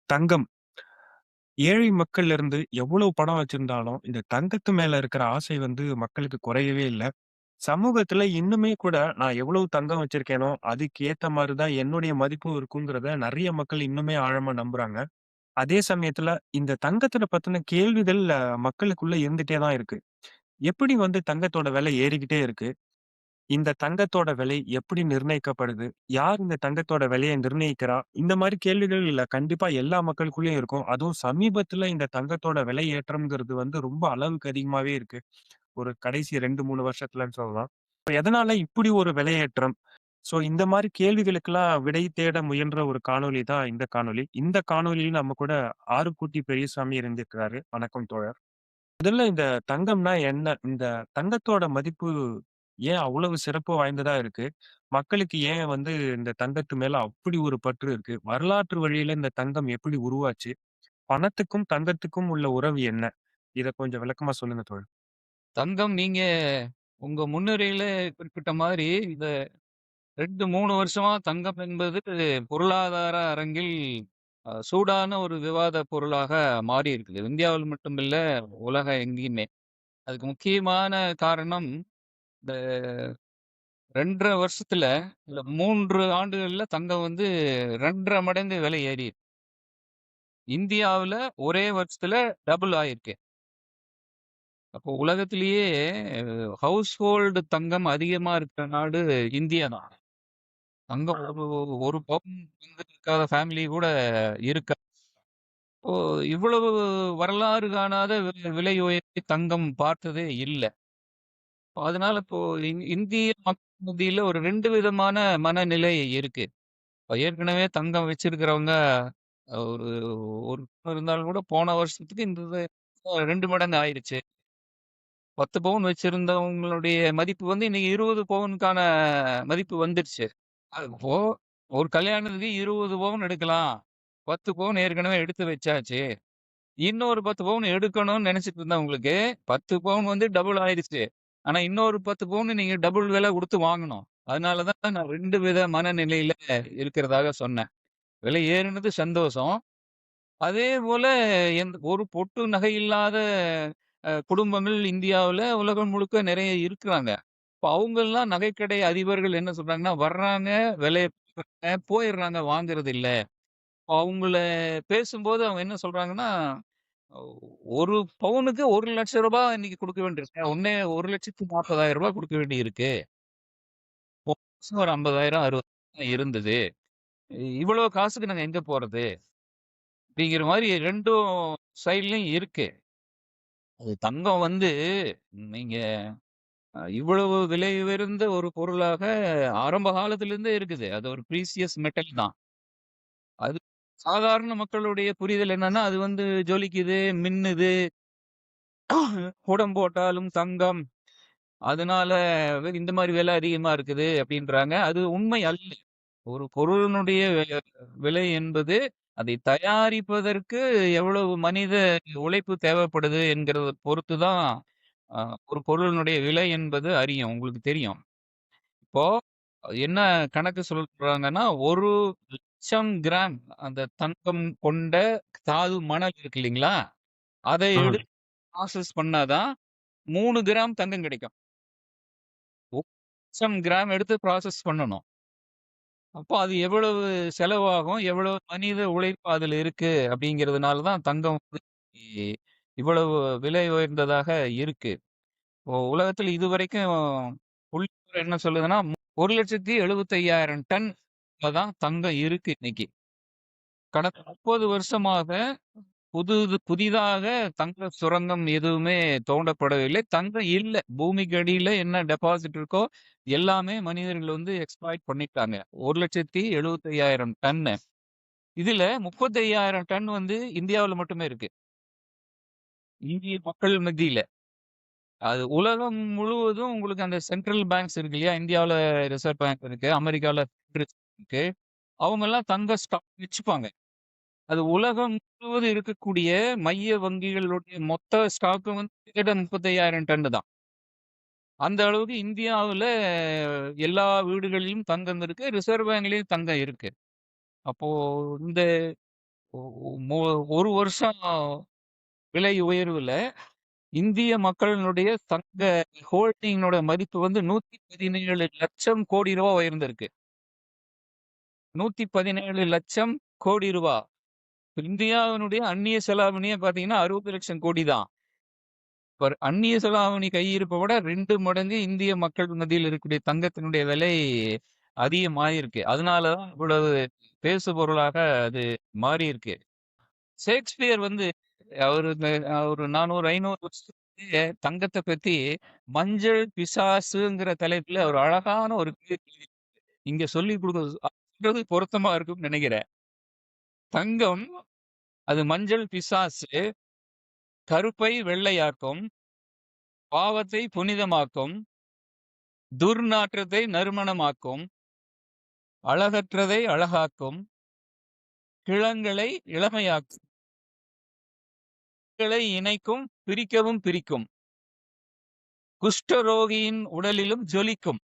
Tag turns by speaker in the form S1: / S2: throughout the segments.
S1: தங்கம். ஏழை மக்கள்ல இருந்து எவ்வளவு பணம் வச்சிருந்தாலும், இந்த தங்கத்து மேல இருக்கிற ஆசை வந்து மக்களுக்கு குறையவே இல்ல. சமூகத்துல இன்னுமே கூட நான் எவ்வளவு தங்கம் வச்சிருக்கேனோ, அதுக்கு ஏத்த மாரி தான் என்னுடைய மதிப்பும் இருக்குங்கிறத நெறைய மக்கள் இன்னுமே ஆழமா நம்புறாங்க. அதே சமயத்துல இந்த தங்கத்தின பத்தின கேள்விகள் மக்களுக்குள்ள இருந்துட்டே தான் இருக்கு. எப்படி வந்து தங்கத்தோட விலை ஏறிக்கிட்டே இருக்கு? இந்த தங்கத்தோட விலை எப்படி நிர்ணயிக்கப்படுது? யார் இந்த தங்கத்தோட விலைய நிர்ணயிக்கிறா? இந்த மாரி கேள்விகள் கண்டிப்பா எல்லா மக்களுக்குள்ளயும் இருக்கும். அதுவும் சமீபத்தில இந்த தங்கத்தோட விலை ஏற்றம்ங்கிறது வந்து ரொம்ப அளவுக்கு அதிகமாவே இருக்கு. ஒரு கடைசி 2, 3 வருஷத்துலன்னு சொல்லலாம். இப்ப எதனால இப்படி ஒரு விலையேற்றம்? ஸோ இந்த மாரி கேள்விகளுக்கெல்லாம் விடை தேட முயன்ற ஒரு காணொளி தான் இந்த காணொளி. இந்த காணொளியில நம்ம கூட ஆறுகுட்டி பெரியசாமி இருந்திருக்கிறாரு. வணக்கம் தோழர். முதல்ல இந்த தங்கம்னா என்ன? இந்த தங்கத்தோட மதிப்பு ஏன் அவ்வளவு சிறப்பு வாய்ந்ததா இருக்கு? மக்களுக்கு ஏன் வந்து இந்த தங்கத்து மேல அப்படி ஒரு பற்று இருக்கு? வரலாற்று வழியில இந்த தங்கம் எப்படி உருவாச்சு? பணத்துக்கும், தங்கத்துக்கும் உள்ள உறவு என்ன? இத கொஞ்சம் விளக்கமா சொல்லுங்க தோழர்.
S2: தங்கம் நீங்க உங்க முன்னுரையில குறிப்பிட்ட மாதிரி, இந்த 2, 3 வருஷமா தங்கம் என்பது பொருளாதார அரங்கில் சூடான ஒரு விவாத பொருளாக மாறியிருக்குது. இந்தியாவில் மட்டும் இல்ல, உலகம் எங்கேயுமே. அதுக்கு முக்கியமான காரணம், இந்த 2 1/2 வருஷத்துல, இல்ல 3 ஆண்டுகள்ல தங்கம் வந்து 2 1/2 மடங்கு விலை ஏறியிருக்கு. இந்தியாவுல ஒரே வருஷத்துல டபுள் ஆயிருக்கு. அப்போ உலகத்திலேயே ஹவுஸ் ஹோல்டு தங்கம் அதிகமா இருக்கிற நாடு இந்தியா தான். தங்கம் ஒரு பவுன் வந்து இருக்காத ஃபேமிலி கூட இருக்கா. இப்போ இவ்வளவு வரலாறு காணாத விலை உயர்த்தி தங்கம் பார்த்ததே இல்ல. அதனால இப்போ இந்திய மக்கள் மத்தியில ஒரு 2 விதமான மனநிலை இருக்கு. இப்ப ஏற்கனவே தங்கம் வச்சிருக்கிறவங்க ஒரு ஒரு இருந்தாலும் கூட போன வருஷத்துக்கு இந்த இது 2 மடங்கு ஆயிருச்சு. 10 பவுன் வச்சிருந்தவங்களுடைய மதிப்பு வந்து இன்னைக்கு 20 பவுனுக்கான மதிப்பு வந்துருச்சு. அப்போ ஒரு கல்யாணத்துக்கு 20 பவுன் எடுக்கலாம். 10 பவுன் ஏற்கனவே எடுத்து வச்சாச்சு. இன்னொரு 10 பவுன் எடுக்கணும்னு நினைச்சிட்டு இருந்தவங்களுக்கு 10 பவுன் வந்து டபுள் ஆயிருச்சு. ஆனா இன்னொரு 10 பவுன் நீங்க டபுள் விலை குடுத்து வாங்கணும். அதனால தான் நான் 2 வித மனநிலையில இருக்கிறதாக சொன்னேன். விலை ஏறுனது சந்தோஷம். அதே போல ஒரு பொட்டு நகை இல்லாத குடும்பங்கள் இந்தியாவுல உலகம் முழுக்க நிறைய இருக்கிறாங்க. இப்ப அவங்கலாம் நகைக்கடை அதிபர்கள் என்ன சொல்றாங்கன்னா, வர்றாங்க, விலைய போடுறாங்க, போயிடுறாங்க, வாங்குறது இல்ல. அவங்கள பேசும்போது அவங்க என்ன சொல்றாங்கன்னா, "ஒரு பவுனுக்கு ரூ. 1,00,000 இன்னைக்கு குடுக்க வேண்டியிருக்கு. ஒண்ணே ரூ. 1,40,000 குடுக்க வேண்டியிருக்கு. போன வருஷம் ஒரு 50,000, 60,000 இருந்தது. இவ்வளோ காசுக்கு நாங்க எங்க போறது?" அப்படிங்கிற மாரி 2ம் சைட்லயும் இருக்கு. அது தங்கம் வந்து நீங்க இவ்வளவு விலை உயர்ந்த ஒரு பொருளாக ஆரம்ப காலத்திலிருந்தே இருக்குது. அது ஒரு ப்ரீசியஸ் மெட்டல் தான். அது சாதாரண மக்களுடைய புரிதல் என்னன்னா, அது வந்து ஜொலிக்குது, மின்னுது, புடம் போட்டாலும் தங்கம். அதனால இந்த மாரி விலை அதிகமா இருக்குது அப்படின்றாங்க. அது உண்மை அல்ல. ஒரு பொருளினுடைய விலை என்பது, அதை தயாரிப்பதற்கு எவ்வளவு மனித உழைப்பு தேவைப்படுது என்கிறத பொறுத்து தான், அ ஒரு பொருளினுடைய விலை என்பது அறியும். உங்களுக்கு தெரியும். இப்போ என்ன கணக்கு சொல்றாங்கன்னா, 1,00,000 கிராம் அந்த தங்கம் கொண்ட தாது மணல் இருக்கு இல்லீங்களா? அதை
S1: ம்.
S2: எடுத்து ப்ராசஸ் பண்ணா தான் 3 கிராம் தங்கம் கிடைக்கும். 1,00,000 கிராம் எடுத்து ப்ராசஸ் பண்ணணும். அப்போ அது எவ்வளவு செலவாகும்? எவ்வளவு மனித உழைப்பு அதுல இருக்கு? அப்படிங்கிறதுனால தான் தங்கம் வந்து இ இவ்வளவு விலை உயர்ந்ததாக இருக்கு. இப்போ உலகத்துல இதுவரைக்கும் புள்ளிவிவரம் என்ன சொல்லுதுன்னா, 1,75,000 டன் தான் தங்கம் இருக்கு இன்னைக்கு. கடந்த 30 வருஷமாக புதிதாக தங்க சுரங்கம் எதுவுமே தோண்டப்படவில்லை. தங்கம் இல்ல. பூமிக்கு அடியில என்ன டெபாசிட் இருக்கோ, எல்லாமே மனிதர்கள் வந்து எக்ஸ்ப்ளாய்ட் பண்ணிட்டாங்க. 1,75,000 டன்னு. இதுல 35,000 டன் வந்து இந்தியாவுல மட்டுமே இருக்கு. இந்திய மக்கள் மத்தியில. அது உலகம் முழுவதும் உங்களுக்கு அந்த சென்ட்ரல் பேங்க்ஸ் இருக்கு இல்லையா? இந்தியாவுல ரிசர்வ் பேங்க் இருக்கு. அமெரிக்கால இருக்கு. அவங்கலாம் தங்க ஸ்டாக் வச்சுப்பாங்க. அது உலகம் முழுவதும் இருக்கக்கூடிய மைய வங்கிகளுடைய மொத்த ஸ்டாக்கும் வந்து கிட்டத்தட்ட 35,000 டன்னு தான். அந்த அளவுக்கு இந்தியாவுல எல்லா வீடுகளிலும் தங்கம் இருக்கு. ரிசர்வ் பேங்க்லயும் தங்கம் இருக்கு. அப்போ இந்த மு 1 வருஷம் விலை உயர்வுல இந்திய மக்களினுடைய தங்க ஹோல்டிங்கோட மதிப்பு வந்து 117,00,000 கோடி ரூபாய் உயர்ந்திருக்கு. 117,00,000 கோடி ரூபாய். இந்தியாவினுடைய அந்நிய செலாவணியே பார்த்தீங்கன்னா 60,00,000 கோடி தான். அந்நிய செலாவணி கையிருப்பை விட 2 மடங்கு இந்திய மக்கள் மத்தியில் இருக்கக்கூடிய தங்கத்தினுடைய விலை அதிகமாயிருக்கு. அதனால தான் இவ்வளவு பேசு பொருளாக அது மாறி இருக்கு. ஷேக்ஸ்பியர் வந்து அவரு இந்த ஒரு 400, 500 வருஷத்துக்கு தங்கத்த பத்தி மஞ்சள் பிசாசுங்கிற தலைப்புல ஒரு அழகான ஒரு இங்க சொல்லிக் சொல்றது பொருத்தமா இருக்கும்னு நினைக்கிறேன். தங்கம் அது மஞ்சள் பிசாசு, கருப்பை வெள்ளையாக்கும், பாவத்தை புனிதமாக்கும், துர்நாற்றத்தை நறுமணமாக்கும், அழகற்றதை அழகாக்கும், கிழங்களை இளமையாக்கும், களை இணைக்கும், பிரிக்கவும் பிரிக்கும், குஷ்டரோகியின் உடலிலும் ஜொலிக்கும்,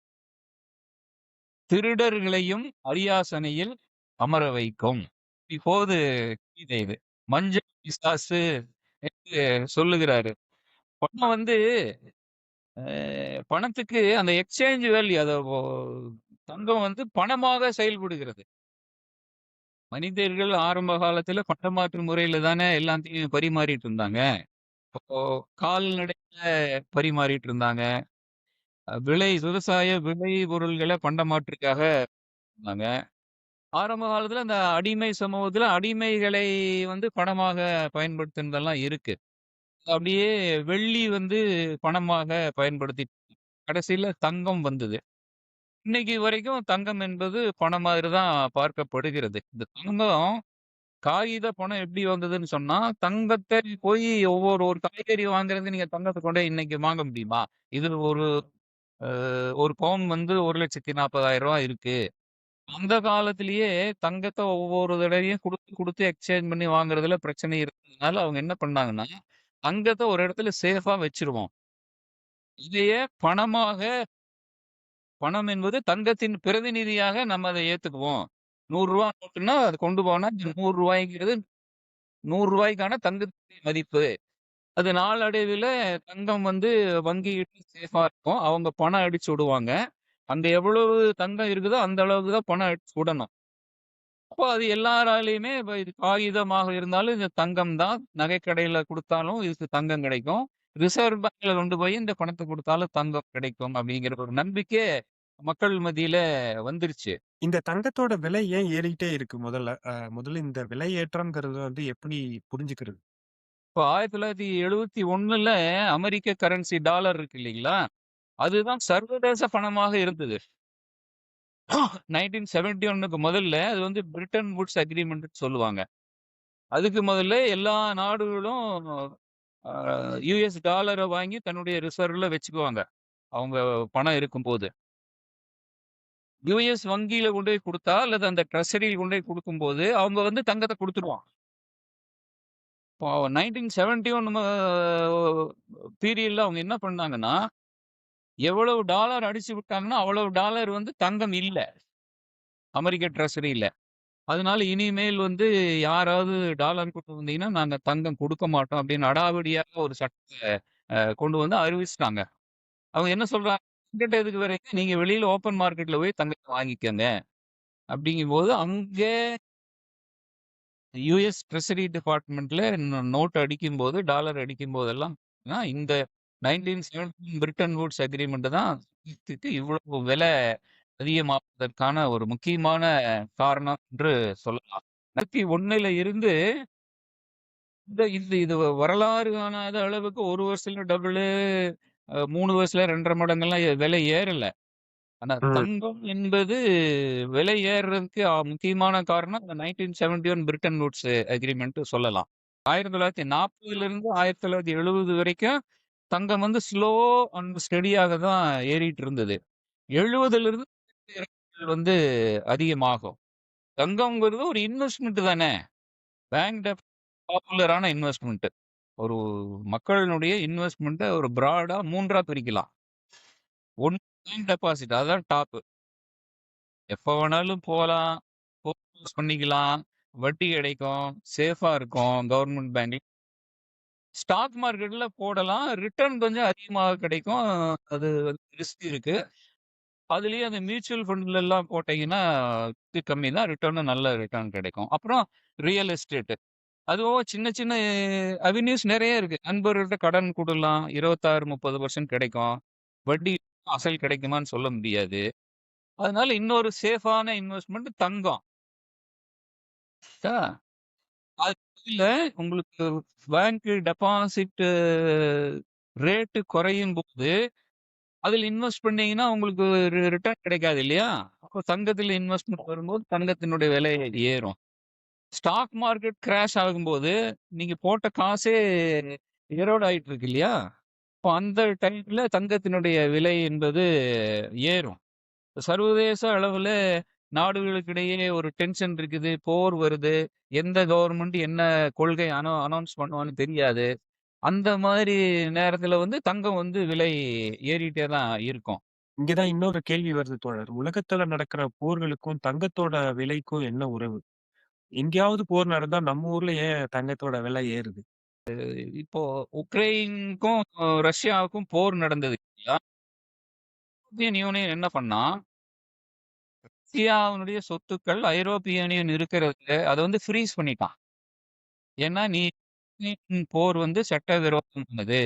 S2: திருடர்களையும் அரியாசனையில் அமர வைக்கும். இப்போது கீதை இது. மஞ்சள் பிசாசு என்று சொல்லுகிறாரு. பணம் வந்து பணத்துக்கு அந்த எக்ஸ்சேஞ்ச் வேல்யூ தங்கம் வந்து பணமாக செயல்படுகிறது. மனிதர்கள் ஆரம்ப காலத்துல பண்டமாற்று முறையில தானே எல்லாத்தையும் பரிமாறிட்டு இருந்தாங்க. இப்போ கால்நடையில பரிமாறிட்டு இருந்தாங்க. விவசாய விளை பொருள்கள பண்டமாற்றுக்காக இருந்தாங்க. ஆரம்ப காலத்துல அந்த அடிமை சமூகத்துல அடிமைகளை வந்து பணமாக பயன்படுத்தினதெல்லாம் இருக்கு. அப்படியே வெள்ளி வந்து பணமாக பயன்படுத்தி கடைசியில தங்கம் வந்தது. இன்னைக்கு வரைக்கும் தங்கம் என்பது பணம் மாதிரி தான் பார்க்கப்படுகிறது. இந்த தங்கம் காகித பணம் எப்படி வந்ததுன்னு சொன்னா, தங்கத்தை போய் ஒரு காய்கறி வாங்குறது நீங்க தங்கத்த கொண்டு போய் இன்னைக்கு வாங்க முடியுமா? இது ஒரு அ 1 பவுன் வந்து ரூ. 1,40,000 இருக்கு. அந்த காலத்திலேயே தங்கத்த ஒவ்வொரு தடவையும் குடுத்து, குடுத்து எக்ஸ்சேஞ்ச் பண்ணி வாங்குறதுல பிரச்சனை இருந்ததுனால, அவங்க என்ன பண்ணாங்கன்னா, தங்கத்த ஒரு இடத்துல சேஃபா வச்சுருவோம். இதையே பணம் என்பது தங்கத்தின் பிரதிநிதியாக நம்ம அத ஏத்துக்குவோம். ரூ. 100 நோட்டுன்னா, அது கொண்டு போனா ரூ. 100ங்கிறது ரூ. 100க்கான தங்கத்தின் மதிப்பு. அது நாளடைவில தங்கம் வந்து வங்கிகிட்ட சேஃபா இருக்கும். அவங்க பணம் அடிச்சு விடுவாங்க. அங்க எவ்வளவு தங்கம் இருக்குதோ, அந்த அளவுக்கு தான் பணம் அடிச்சு விடணும். அப்போ அது எல்லாராலயுமே இப்ப இது காகிதமாக இருந்தாலும் இது தங்கம் தான். நகைக்கடையில குடுத்தாலும் இதுக்கு தங்கம் கிடைக்கும். ரிசர்வ் பேங்க்ல கொண்டு போய் இந்த பணத்த குடுத்தாலும் தங்கம் கிடைக்கும் அப்படிங்கிற ஒரு நம்பிக்கை மக்கள் மத்தியில வந்துருச்சு.
S1: இந்த தங்கத்தோட விலை ஏன் ஏறிக்கிட்டே இருக்கு முதல்ல? முதல்ல இந்த விலை ஏற்றம்ங்கிறது வந்து எப்படி புரிஞ்சுக்கிறது?
S2: இப்போ 1971ல அமெரிக்க கரன்சி டாலர் இருக்கு இல்லைங்களா? அதுதான் சர்வதேச பணமாக இருந்தது. 1971க்கு முதல்ல அது வந்து பிரிட்டன் வுட்ஸ் அக்ரீமென்ட்ன்னு சொல்லுவாங்க. அதுக்கு முதல்ல எல்லா நாடுகளும் யுஎஸ் டாலர வாங்கி தன்னுடைய ரிசர்வ்ல வச்சுக்குவாங்க. அவங்க பணம் இருக்கும்போது. யுஎஸ் வங்கியில கொண்டு போய் குடுத்தா, அல்லது அந்த ட்ரெஷரியில கொண்டு போய் குடுக்கும்போது, அவங்க வந்து தங்கத்த குடுத்துருவாங்க. இப்போ 1971 பீரியட்ல அவங்க என்ன பண்ணாங்கன்னா, எவ்வளவு டாலர் அடிச்சு விட்டாங்கன்னா, அவ்வளவு டாலர் வந்து தங்கம் இல்ல. அமெரிக்க ட்ரெஷரியில. அதனால இனிமேல் வந்து யாராவது டாலர் கொண்டு வந்தீங்கன்னா, நாங்க தங்கம் குடுக்க மாட்டோம் அப்படின்னு அடாவடியாக ஒரு சட்டத்த கொண்டு வந்து அறிவிச்சுட்டாங்க. அவங்க என்ன சொல்றாங்க, "என்கிட்ட எதுக்கு வரீங்க? நீங்க வெளியில ஓப்பன் மார்க்கெட்ல போய் தங்கத்த வாங்கிக்கங்க." அப்படிங்கும்போது அங்கே யுஎஸ் ட்ரெஷரி டிபார்ட்மெண்ட்ல நோட் அடிக்கும்போது, டாலர் அடிக்கும்போதெல்லாம் இந்த 1917 பிரெட்டன் வூட்ஸ் அக்ரீமெண்ட் தான் இதுக்கு இவ்வளவு விலை அதிகமாவதற்கான ஒரு முக்கியமான காரணம் என்று சொல்லலாம். 2001ல இருந்து இந்த இது இது வரலாறு காணாத அளவுக்கு 1 வருஷத்துல டபுளு, 3 வருஷத்துல 2 1/2 மடங்கெல்லாம் விலை ஏறல. ஆனா
S1: ம்.
S2: தங்கம் என்பது விலை ஏறுறதுக்கு முக்கியமான காரணம் இந்த 1971 பிரிட்டன் வூட்ஸ் அக்ரீமெண்ட் சொல்லலாம். 1940லிருந்து 1970 வரைக்கும் தங்கம் வந்து ஸ்லோ அண்ட் ஸ்டெடியாக தான் ஏறிட்டு இருந்தது. 70லிருந்து இறங்குதல் வந்து அதிகமாகும். தங்கம்ங்கிறது ஒரு இன்வெஸ்ட்மென்ட் தானே. பேங்க் பாப்புலரான இன்வெஸ்ட்மென்ட். ஒரு மக்களினுடைய இன்வெஸ்ட்மென்ட்ட ஒரு பிராடா 3ஆ பிரிக்கலாம். 1 பேங்க் டெபாசிட் அதான் டாப். எப்ப வேணாலும் போலாம். போஸ்ட் பண்ணிக்கலாம். வட்டி கிடைக்கும், சேஃபா இருக்கும் கவர்ன்மெண்ட் பேங்க்ல. ஸ்டாக் மார்க்கெட்ல போடலாம். ரிட்டர்ன் கொஞ்சம் அதிகமாக கிடைக்கும். அது ரிஸ்க் இருக்கு. அதுலயும் அந்த மியூச்சுவல் ஃபண்ட்லலாம் போட்டீங்கன்னா, கம்மி தான். ரிட்டர்னும் நல்ல ரிட்டர்ன் கிடைக்கும். அப்புறம் ரியல் எஸ்டேட். அதுவும் சின்ன சின்ன அவென்யூஸ் நெறைய இருக்கு. நண்பர்கள்ட்ட கடன் குடுக்கலாம். 26, 30% கிடைக்கும். வட்டி அசல் கிடைக்குமான்னு சொல்ல முடியாது. அதனால இன்னொரு சேஃபான இன்வெஸ்ட்மென்ட் தங்கம். ஆ அது இல்ல உங்களுக்கு பேங்க் டெபாசிட் ரேட் குறையும்போது, அதில இன்வெஸ்ட் பண்ணீங்கன்னா உங்களுக்கு ரிட்டர்ன் கிடைக்காது இல்லையா? அப்போ தங்கத்தில இன்வெஸ்ட்மென்ட் வரும்போது தங்கத்தினுடைய விலை ஏறும். ஸ்டாக் மார்க்கெட் கிராஷ் ஆகும்போது, நீங்க போட்ட காசே எரோட் ஆயிட்டு இருக்கு இல்லையா? அப்போ அந்த டைம்ல தங்கத்தினுடைய விலை என்பது ஏறும். சர்வதேச அளவுல நாடுகளுக்கிடையே ஒரு டென்ஷன் இருக்குது. போர் வருது. எந்த கவர்ன்மெண்ட் என்ன கொள்கை அனவுன்ஸ் பண்ணுவான்னு தெரியாது. அந்த மாதிரி நேரத்துல வந்து தங்கம் வந்து விலை ஏறிட்டே தான் இருக்கும்.
S1: இங்க தான் இன்னொரு கேள்வி வருது தோழர். உலகத்துல நடக்கிற போர்களுக்கும், தங்கத்தோட விலைக்கும் என்ன உறவு? எங்கேயாவது போர் நடந்தா நம்ம ஊர்ல ஏன் தங்கத்தோட விலை ஏறுது?
S2: இப்போ உக்ரைனுக்கும், ரஷ்யாவுக்கும் போர் நடந்தது இல்லையா? யூரோப்பியன் யூனியன் என்ன பண்ணா, ரஷ்யாவினுடைய சொத்துக்கள் ஐரோப்பிய யூனியன் இருக்கிறதுல அத வந்து ஃப்ரீஸ் பண்ணிட்டான். ஏன்னா, நீ போர் வந்து சட்டவிரோதமானது.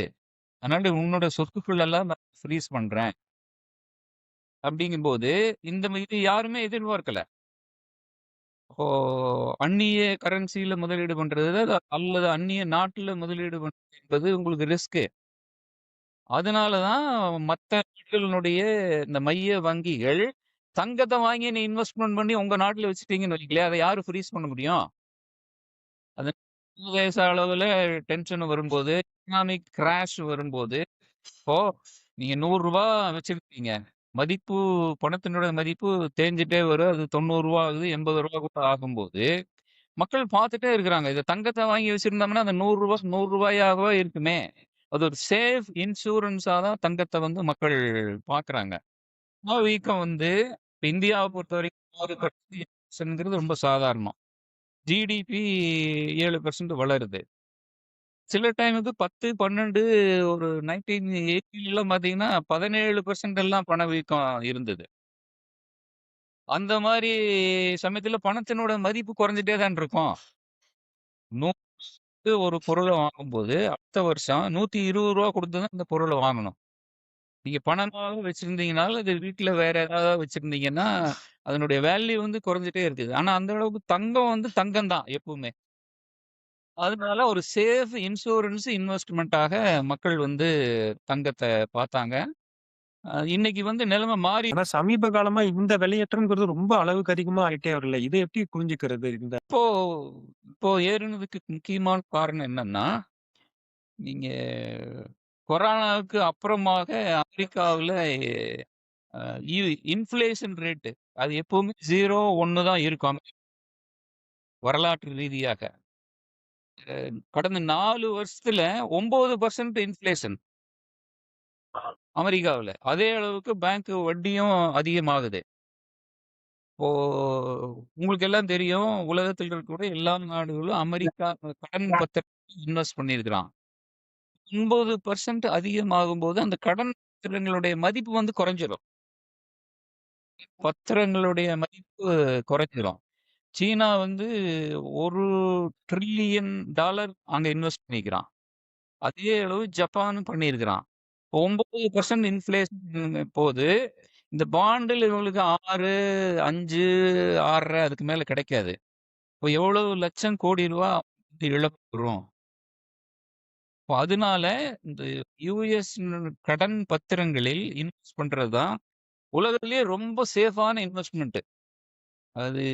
S2: அதனால உன்னோட சொத்துக்கள் எல்லாம் நான் ஃப்ரீஸ் பண்றேன். அப்படிங்கும்போது, இது யாருமே எதிர்பார்க்கல. இப்போ அந்நிய கரன்சில முதலீடு பண்றது அல்லது அந்நிய நாட்டுல முதலீடு பண்றது என்பது உங்களுக்கு ரிஸ்க். அதனால தான் மத்த நாடுகளினுடைய இந்த மைய வங்கிகள், தங்கத்த வாங்கி நீ இன்வெஸ்ட்மென்ட் பண்ணி உங்க நாட்டுல வச்சுட்டீங்கன்னு வைங்களேன், அத யாரு ஃப்ரீஸ் பண்ண முடியும்? அது சர்வதேச அளவுல டென்ஷன் வரும்போது, எக்கனாமிக் கிராஷ் வரும்போது, இப்போ நீங்க ரூ. 100 வச்சிருக்கீங்க. மதிப்பு பணத்தினுடைய மதிப்பு தேஞ்சுட்டே வரும். அது ரூ. 90 ஆகுது, ரூ. 80 கூட ஆகும்போது, மக்கள் பார்த்துட்டே இருக்கிறாங்க. இத தங்கத்த வாங்கி வச்சிருந்தோம்னா, அந்த ரூ. 100 ரூ. 100 இருக்குமே! அது ஒரு சேஃப் இன்சூரன்ஸா தான் தங்கத்த வந்து மக்கள் பார்க்குறாங்க. பணவீக்கம் வந்து இப்ப இந்தியாவ பொறுத்தவரைக்கும் 6% ரொம்ப சாதாரணம். ஜிடிபி 7% வளருது. சில டைமுக்கு 10, 12 ஒரு 1980லாம் பார்த்தீங்கன்னா, 17% எல்லாம் பணவீக்கம் இருந்தது. அந்த மாரி சமயத்துல பணத்தினோட மதிப்பு குறைஞ்சுட்டே தான் இருக்கும். 100க்கு ஒரு பொருள வாங்கும்போது, அடுத்த வருஷம் ரூ. 120 குடுத்து தான் அந்த பொருள வாங்கணும். நீங்க பணமாவே வச்சிருந்தீங்கனாலும், அது வீட்ல வேற ஏதாவது வச்சிருந்தீங்கன்னா, அதனுடைய வேல்யூ வந்து குறைஞ்சுட்டே இருக்குது. ஆனா அந்த அளவுக்கு தங்கம் வந்து தங்கம் தான் எப்பவுமே. அதனால ஒரு சேஃப் இன்சூரன்ஸ் இன்வெஸ்ட்மென்ட்டாக மக்கள் வந்து தங்கத்த பார்த்தாங்க. இன்னைக்கு வந்து நிலைமை மாறி
S1: ஆனா சமீப காலமா இந்த விலையேற்றம்ங்கிறது ரொம்ப அளவுக்கு அதிகமா ஆயிட்டே வருல்ல. இத எப்படி புரிஞ்சுக்கிறது? இந்த
S2: இப்போ இப்போ ஏறுனதுக்கு முக்கியமான காரணம் என்னன்னா, நீங்க கொரோனாவுக்கு அப்புறமாக அமெரிக்காவுல அ இ இன்ஃப்ளேஷன் ரேட் அது எப்பவுமே 0, 1 தான் இருக்கும் வரலாற்று ரீதியாக. கடந்த 4 வருஷத்துல 9% இன்ஃப்ளேஷன் அமெரிக்காவுல. அதே அளவுக்கு பேங்க் வட்டியும் அதிகமாகுது. இப்போ உங்களுக்கு எல்லாம் தெரியும், உலகத்தில் இருக்கக்கூடிய எல்லா நாடுகளும் அமெரிக்கா கடன் பத்திரத்துல இன்வெஸ்ட் பண்ணியிருக்கிறான். 9% அதிகமாகும்போது அந்த கடன் பத்திரங்களுடைய மதிப்பு வந்து குறைஞ்சிரும். பத்திரங்களுடைய மதிப்பு குறைஞ்சிரும். சீனா வந்து $1 டிரில்லியன் அங்க இன்வெஸ்ட் பண்ணியிருக்கிறான். அதே அளவு ஜப்பானும் பண்ணியிருக்கிறான். 9% இன்ஃப்ளேஷன் போது, இந்த பாண்டுல இவங்களுக்கு 6, 5, 6 1/2 அதுக்கு மேல கிடைக்காது. இப்போ எவ்வளவு லட்சம் கோடி ரூபா வந்து இழப்பு வரும். இப்போ அதனால இந்த யுஎஸ் கடன் பத்திரங்களில் இன்வெஸ்ட் பண்றது தான் உலகத்திலேயே ரொம்ப சேஃபான இன்வெஸ்ட்மென்ட். அது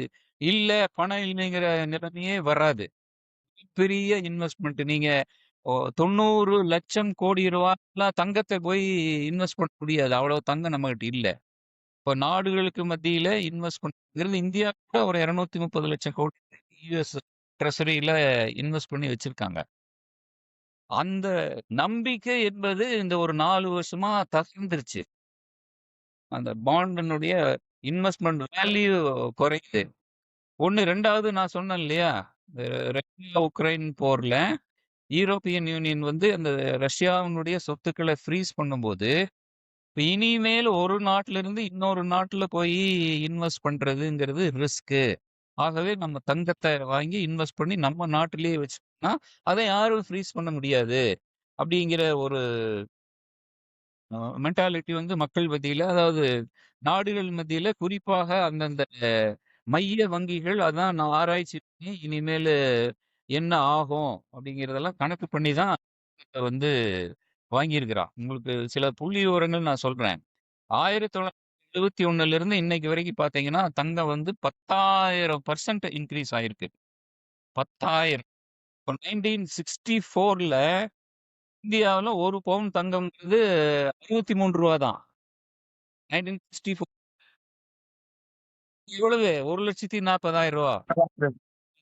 S2: இல்ல, பணம் இல்லைங்கிற நிலைமையே வராது. பெரிய இன்வெஸ்ட்மென்ட் நீங்க 90 லட்சம் கோடி ரூபாய்லாம் தங்கத்த போய் இன்வெஸ்ட் பண்ண முடியாது. அவ்வளவு தங்கம் நம்மகிட்ட இல்ல. இப்ப நாடுகளுக்கு மத்தியில இன்வெஸ்ட் பண்றது இந்தியா கூட ஒரு 230 லட்சம் கோடி யுஎஸ் ட்ரெஷரியில இன்வெஸ்ட் பண்ணி வச்சிருக்காங்க. அந்த நம்பிக்கை என்பது இந்த ஒரு 4 வருஷமா தகர்ந்துருச்சு. அந்த பாண்டினுடைய இன்வெஸ்ட்மென்ட் வேல்யூ குறையுது. ஒண்ணு 2வது நான் சொன்னேன் இல்லையா? இந்த ரஷ்யா, உக்ரைன் போர்ல யூரோப்பியன் யூனியன் வந்து அந்த ரஷ்யாவினுடைய சொத்துக்கள ஃப்ரீஸ் பண்ணும்போது, இப்ப இனிமேல் ஒரு நாட்டுல இருந்து இன்னொரு நாட்டுல போயி இன்வெஸ்ட் பண்றதுங்கிறது ரிஸ்க்கு. ஆகவே நம்ம தங்கத்த வாங்கி இன்வெஸ்ட் பண்ணி நம்ம நாட்டிலேயே வச்சுட்டோம்னா, அத யாரும் ஃப்ரீஸ் பண்ண முடியாது. அப்படிங்கிற ஒரு மென்டாலிட்டி வந்து மக்கள் மத்தியில, அதாவது நாடுகள் மத்தியில குறிப்பாக அந்தந்த மைய வங்கிகள் அதான் நான் ஆராய்ச்சி பண்ணி இனிமேலு என்ன ஆகும் அப்படிங்கிறதெல்லாம் கணக்கு பண்ணி தான் இத வந்து வாங்கியிருக்கிறான். உங்களுக்கு சில புள்ளி விவரங்கள் நான் சொல்றேன். 1971லிருந்து இன்னைக்கு வரைக்கும் பார்த்தீங்கன்னா, தங்கம் வந்து 10,000% இன்கிரீஸ் ஆயிருக்கு. 10,000. இப்ப 1964ல இந்தியாவுல 1 பவுன் தங்கம்ங்கிறது ரூ. 63 தான். 1964 எவ்வளவு? ரூ. 1,40,000.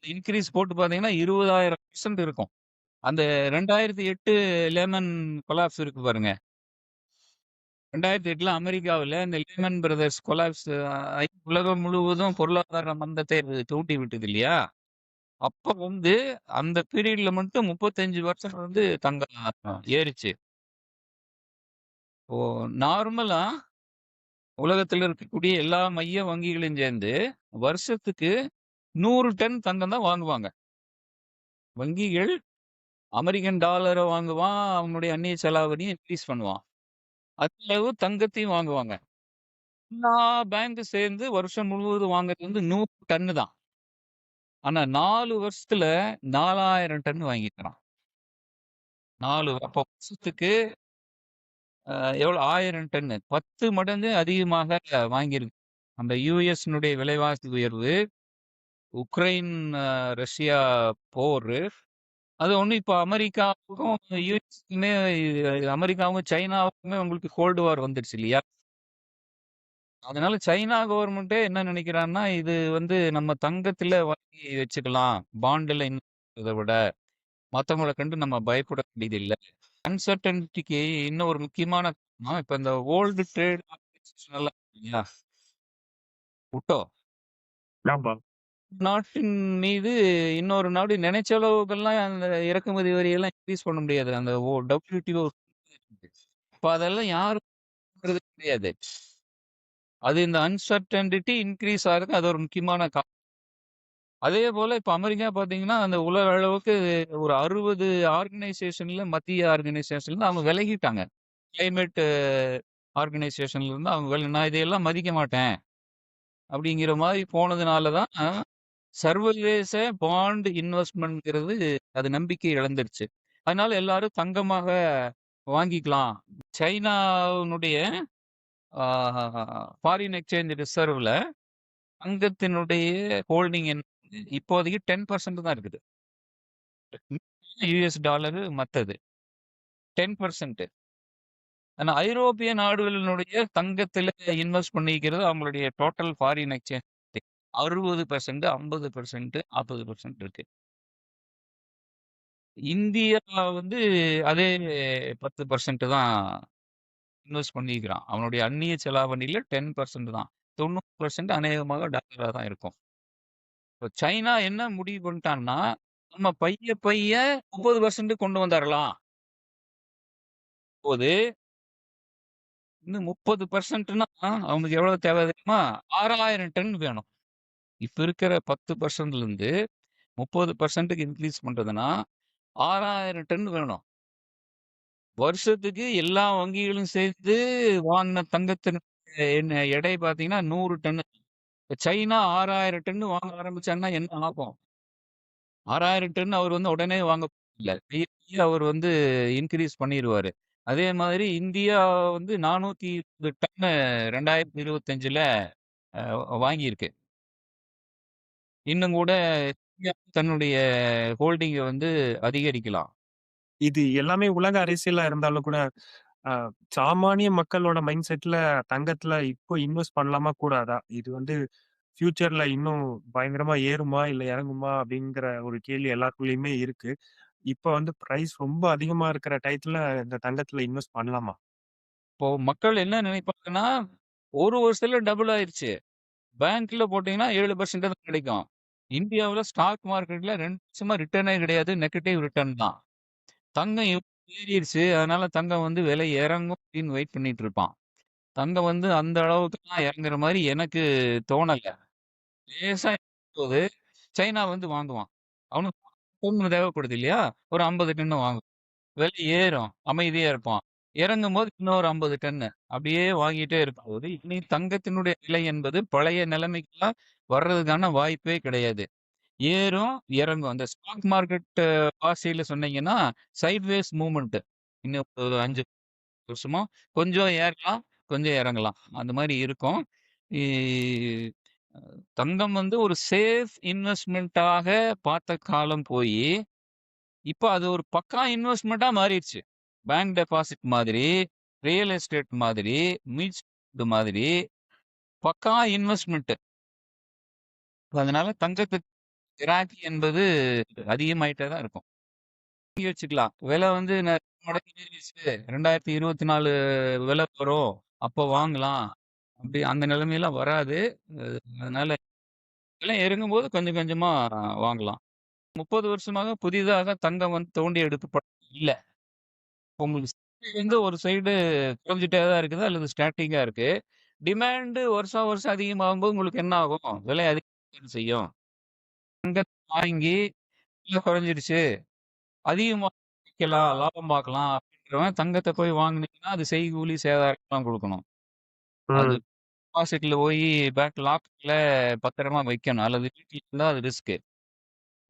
S2: இன்கிரீஸ் போட்டு பார்த்தீங்கன்னா, 20,000% இருக்கும். அந்த 2008 லேமன் கொலாப்ஸ் இருக்கு பாருங்க. 2008ல அமெரிக்காவுல இந்த லேமன் பிரதர்ஸ் கொலாப்ஸ் ஆயி உலகம் முழுவதும் பொருளாதார மந்தத்தை தூண்டி விட்டது இல்லையா? அப்ப வந்து அந்த பீரியட்ல மட்டும் 35% வந்து தங்கம் ஏறுச்சு. இப்போ நார்மலா உலகத்துல இருக்கக்கூடிய எல்லா மைய வங்கிகளும் சேர்ந்து வருஷத்துக்கு 100 டன் தங்கம் தான் வாங்குவாங்க. வங்கிகள் அமெரிக்கன் டாலர வாங்குவான். அவனுடைய அந்நிய செலாவணிய இன்கிரீஸ் பண்ணுவான். அதே அளவு தங்கத்தையும் வாங்குவாங்க. எல்லா பேங்க்கும் சேர்ந்து வருஷம் முழுவதும் வாங்குறது வந்து 100 டன்னு தான். ஆனா 4 வருஷத்துல 4,000 டன் வாங்கிக்கிறான். 4 அப்போ வருஷத்துக்கு எவ்வளோ 1000 டன்னு. 10 மடங்கு அதிகமாக வாங்கியிருக்கு. அந்த யுஎஸ்னுடைய விலைவாசி உயர்வு, உக்ரைன், ரஷ்யா போரு, அது ஒண்ணும் இப்ப அமெரிக்காவுக்கும், யுஎஸ்க்குமே அமெரிக்காவும், சைனாவுக்குமே உங்களுக்கு கோல்டு வார் வந்துருச்சு இல்லையா? அதனால சைனா கவர்மெண்ட்டே என்ன நினைக்கிறான்னா, இது வந்து நம்ம தங்கத்துல வாங்கி வச்சுக்கலாம். பாண்டுல இத விட, மத்தவங்கள கண்டு நம்ம பயப்பட வேண்டியதில்ல. அன்சர்டனிட்டிக்கு இன்னும் ஒரு முக்கியமான காரணம், இப்ப இந்த வேர்ல்டு ட்ரேட் ஆர்கனைசேஷன் எல்லாம் இருக்கு இல்லையா? உட்டோ.
S1: ஆமா.
S2: நாட்டின் மீது இன்னொரு நாடு நினைச்ச அளவுக்கெல்லாம் அந்த இறக்குமதி வரியெல்லாம் இன்கிரீஸ் பண்ண முடியாது. அந்த WTO. இப்ப அதெல்லாம் யாரும் பண்றது கிடையாது. அது இந்த அன்சர்டனிட்டி இன்கிரீஸ் ஆகுறதுக்கு அது ஒரு முக்கியமான அதே போல இப்ப அமெரிக்கா பார்த்தீங்கன்னா, அந்த உலக அளவுக்கு ஒரு 60 ஆர்கனைசேஷன்ல மத்திய ஆர்கனைசேஷன்ல அவங்க விலகிட்டாங்க. கிளைமேட் ஆர்கனைசேஷன்ல இருந்து அவங்க நான் இதையெல்லாம் மதிக்க மாட்டேன். அப்படிங்கிற மாரி போனதுனால தான் சர்வதேச பாண்ட் இன்வெஸ்ட்மென்ட்ங்கிறது அது நம்பிக்கை இழந்துருச்சு. அதனால எல்லாரும் தங்கமாக வாங்கிக்கலாம். சைனாவினுடைய ஆ ஃபாரின் எக்ஸ்சேஞ்ச் ரிசர்வ்ல தங்கத்தினுடைய ஹோல்டிங் இப்போதைக்கு 10% தான் இருக்குது. யுஎஸ் டாலரு மத்தது. 10%. ஆனா ஐரோப்பிய நாடுகளினுடைய தங்கத்தில இன்வெஸ்ட் பண்ணிக்கிறது அவங்களுடைய டோட்டல் ஃபாரின் எக்ஸ்சேஞ்ச் 60%, 50%, 40% இருக்கு. இந்தியா வந்து அதே 10% தான் இன்வெஸ்ட் பண்ணியிருக்கிறான். அவனுடைய அந்நிய செலாவணியில 10% தான். 90% அநேகமாக டாலரா தான் இருக்கும். இப்ப சைனா என்ன முடிவு பண்ணிட்டான்னா, நம்ம பைய பைய 30% கொண்டு வந்துரலாம். போது இன்னும் 30%ன்னா அவனுக்கு எவ்வளவு தேவை தெரியுமா? 6,000 டன் வேணும். இப்ப இருக்கிற 10%லேருந்து 30%க்கு இன்கிரீஸ் பண்றதுன்னா, 6,000 டன் வேணும். வருஷத்துக்கு எல்லா வங்கிகளும் சேர்த்து வாங்குன தங்கத்தின் எடை பார்த்தீங்கன்னா 100 டன்னு. இப்ப சைனா 6,000 டன்னு வாங்க ஆரம்பிச்சான்னா என்ன ஆகும்? 6,000 டன் அவர் வந்து உடனே வாங்க இல்ல. அவர் வந்து இன்கிரீஸ் பண்ணிருவாரு. அதே மாதிரி இந்தியா வந்து 420 டன்னு 2025ல அ வாங்கியிருக்கு. இன்னும் கூட இந்தியா தன்னுடைய ஹோல்டிங்க வந்து அதிகரிக்கலாம்.
S1: இது எல்லாமே உலக அரசியலா இருந்தாலும் கூட, அ சாமானிய மக்களோட மைண்ட் செட்ல தங்கத்துல இப்போ இன்வெஸ்ட் பண்ணலாமா? கூடாதா? இது வந்து ஃபியூச்சர்ல இன்னும் பயங்கரமா ஏறுமா? இல்ல இறங்குமா? அப்படிங்கிற ஒரு கேள்வி எல்லாருக்குள்ளயுமே இருக்கு. இப்ப வந்து பிரைஸ் ரொம்ப அதிகமா இருக்கிற டயத்துல இந்த தங்கத்துல இன்வெஸ்ட் பண்ணலாமா?
S2: இப்போ மக்கள் என்ன நினைப்பாங்கன்னா, ஒரு வருஷத்துல டபுள் ஆயிருச்சு. பேங்க்ல போட்டீங்கன்னா 7% தான் கிடைக்கும். இந்தியாவுல ஸ்டாக் மார்க்கெட்ல 2 வருஷமா ரிட்டர்னே கிடையாது. நெகட்டிவ் ரிட்டர்ன் தான். தங்கம் ஏறிருச்சு. அதனால தங்கம் வந்து விலை இறங்கும் அப்படின்னு வெயிட் பண்ணிட்டு இருப்பான். தங்கம் வந்து அந்த அளவுக்குலாம் இறங்குற மாரி எனக்கு தோணல. லேசா போது சைனா வந்து வாங்குவான். அவனுக்கு பொருள் தேவைப்படுது இல்லையா? ஒரு 50 டன்னு வாங்குவான். விலை ஏறும். அமைதியா இருப்பான். இறங்கும்போது இன்னொரு 50 டன்னு. அப்படியே வாங்கிட்டே இருக்கும்போது, இனி தங்கத்தினுடைய விலை என்பது பழைய நிலைமைக்குலாம் வர்றதுக்கான வாய்ப்பே கிடையாது. ஏறும், இறங்கும். அந்த ஸ்டாக் மார்க்கெட் பாஷையில சொன்னீங்கன்னா, சைட்வேஸ் மூவ்மென்ட். இன்னும் ஒரு 5 வருஷமா கொஞ்சம் ஏறலாம், கொஞ்சம் இறங்கலாம். அந்த மாரி இருக்கும். இ அ தங்கம் வந்து ஒரு சேஃப் இன்வெஸ்ட்மென்ட்டாக பார்த்த காலம் போயி, இப்ப அது ஒரு பக்கா இன்வெஸ்ட்மென்ட்டா மாறிருச்சு. பேங்க் டெபாசிட் மாதிரி, ரியல் எஸ்டேட் மாதிரி, மியூச்சுவல் ஃபண்ட் மாதிரி பக்கா இன்வெஸ்ட்மென்ட். அதனால தங்கத்துக்கு கிராக்கி என்பது அதிகமாயிட்டே தான் இருக்கும். வாங்கி வச்சுக்கலாம். விலை வந்து மடங்கு ஏறிருச்சு. 2024 விலை வரும். அப்போ வாங்கலாம். அப்படி அந்த நிலைமைலாம் வராது. அ அதனால விலை இறங்கும்போது கொஞ்சம் கொஞ்சமா வாங்கலாம். 30 வருஷமாக புதிதாக தங்கம் வந்து தோண்டி எடுக்கப்பட இல்ல. உங்களுக்கு சப்ளை வந்து ஒரு சைடு குறைஞ்சுட்டே தான் இருக்குது அல்லது ஸ்டாட்டிக்கா இருக்கு. டிமாண்ட் வருஷம் வருஷம் அதிகமாகும்போது உங்களுக்கு என்ன ஆகும்? விலை அதிகரிக்க செய்யும். தங்கத்த வாங்கி விலை குறைஞ்சிருச்சு. அதிகமா விக்கலாம், லாபம் பார்க்கலாம் அப்படின்றவன் தங்கத்த போய் வாங்குனீங்கன்னா, அது செய்கூலி, சேதாரம் குடுக்கணும். அது
S1: ம்,
S2: டெபாசிட்ல போயி பேங்க் லாக்கர்ல பத்திரமா வைக்கணும். அல்லது வீட்ல இருந்தா அது ரிஸ்க்.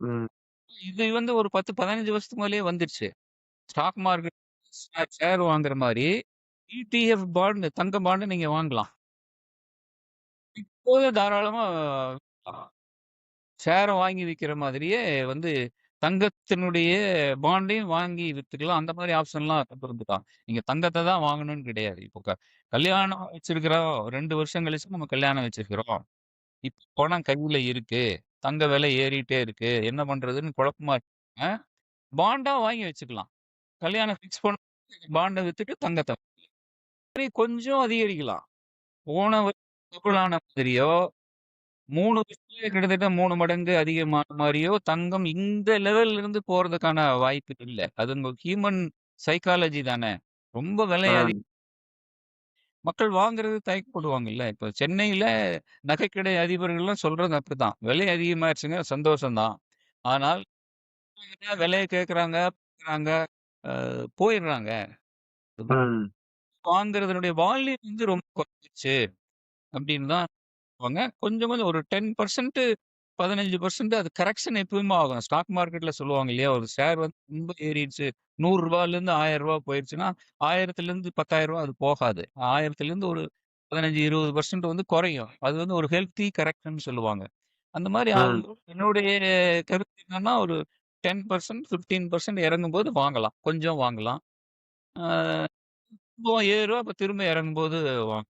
S1: ம்,
S2: இது வந்து ஒரு 10, 15 வருஷத்துக்கு மேலயே வந்துருச்சு. ஸ்டாக் மார்க்கெட் ஷேர் வாங்குற மாரி, இடிஎஃப் பாண்ட் தங்க பாண்ட் நீங்க வாங்கலாம். இப்போவே தாராளமா விக்கலாம். ஷேர வாங்கி விக்கிற மாதிரியே வந்து தங்கத்தினுடைய பாண்டையும் வாங்கி வித்துக்கலாம். அந்த மாரி ஆப்ஷன்லாம் கொண்டு வந்துட்டான். நீங்க தங்கத்த தான் வாங்கணும்னு கிடையாது. இப்போ கல்யாணம் வச்சிருக்கிறோம். 2 வருஷம் கழிச்சு நம்ம கல்யாணம் வச்சிருக்கிறோம். இப்ப பணம் கையில இருக்கு. தங்க விலை ஏறிட்டே இருக்கு. என்ன பண்றதுன்னு குழப்பமா இருக்குங்க. பாண்டா வாங்கி வச்சுக்கலாம். கல்யாணம் ஃபிக்ஸ் பண்ண பாண்ட வித்துட்டு தங்கத்த கொஞ்சம் அதிகரிக்கலாம். போன வருஷம் டபுள் ஆன மாதிரியோ, 3 வருஷத்துல கிட்டத்தட்ட 3 மடங்கு அதிகமான மாரியோ, தங்கம் இந்த லெவல்ல இருந்து போறதுக்கான வாய்ப்பு இல்ல. அது உங்க ஹியூமன் சைக்காலஜி தானே. ரொம்ப விலை
S1: ம்,
S2: மக்கள் வாங்குறது தயக்கப்படுவாங்கல்ல. இப்ப சென்னையில நகைக்கடை அதிபர்கள்லாம் சொல்றது அப்படித்தான். விலை அதிகமாயிருச்சுங்க சந்தோஷம் தான். ஆனால் விலைய கேட்கறாங்க, பார்க்குறாங்க, போயிடுறாங்க.
S1: ம்,
S2: வாங்குறதனுடைய வால்யூம் வந்து ரொம்ப குறைஞ்சிருச்சு அப்படின்னு தான் சொல்லுவாங்க. கொஞ்சம் கொஞ்சம் ஒரு 10% 15% அது கரெக்ஷன் எப்பவுமே ஆகும். ஸ்டாக் மார்க்கெட்ல சொல்லுவாங்க இல்லையா? ஒரு ஷேர் வந்து ரொம்ப ஏறிடுச்சு. ரூ. 100லேருந்து ரூ. 1000 போயிருச்சுன்னா, 1000லேருந்து ரூ. 10,000 அது போகாது. 1000லேருந்து ஒரு 15, 20% வந்து குறையும். அது வந்து ஒரு ஹெல்த்தி கரெக்ஷன்னு சொல்லுவாங்க. அந்த மாரி
S1: ம்.
S2: ஆகும்போது என்னுடைய கருத்து என்னன்னா, ஒரு 10% 15% இறங்கும்போது வாங்கலாம். கொஞ்சம் வாங்கலாம். ஆ திரும்பவும் ஏறும். அப்ப திரும்ப இறங்கும்போது வாங்க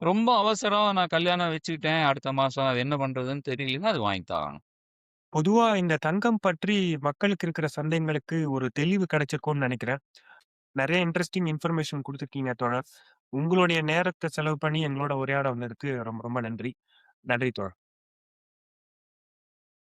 S2: ரொம்ப அவசரம் நான் கல்யாணம் வச்சுக்கிட்டேன் அடுத்த மாசம். அது என்ன பண்றதுன்னு தெரியலன்னா, அது வாங்கி தான் ஆகணும்.
S1: பொதுவா இந்த தங்கம் பற்றி மக்களுக்கு இருக்கிற சந்தேகங்களுக்கு ஒரு தெளிவு கிடைச்சிருக்கும்னு நெனைக்கிறேன். நெறைய இன்ட்ரஸ்டிங் இன்ஃபர்மேஷன் குடுத்துருக்கீங்க தோழர். உங்களுடைய நேரத்த செலவு பண்ணி எங்களோட உரையாட வந்ததுக்கு ரொம்ப ரொம்ப நன்றி. நன்றி தோழர்.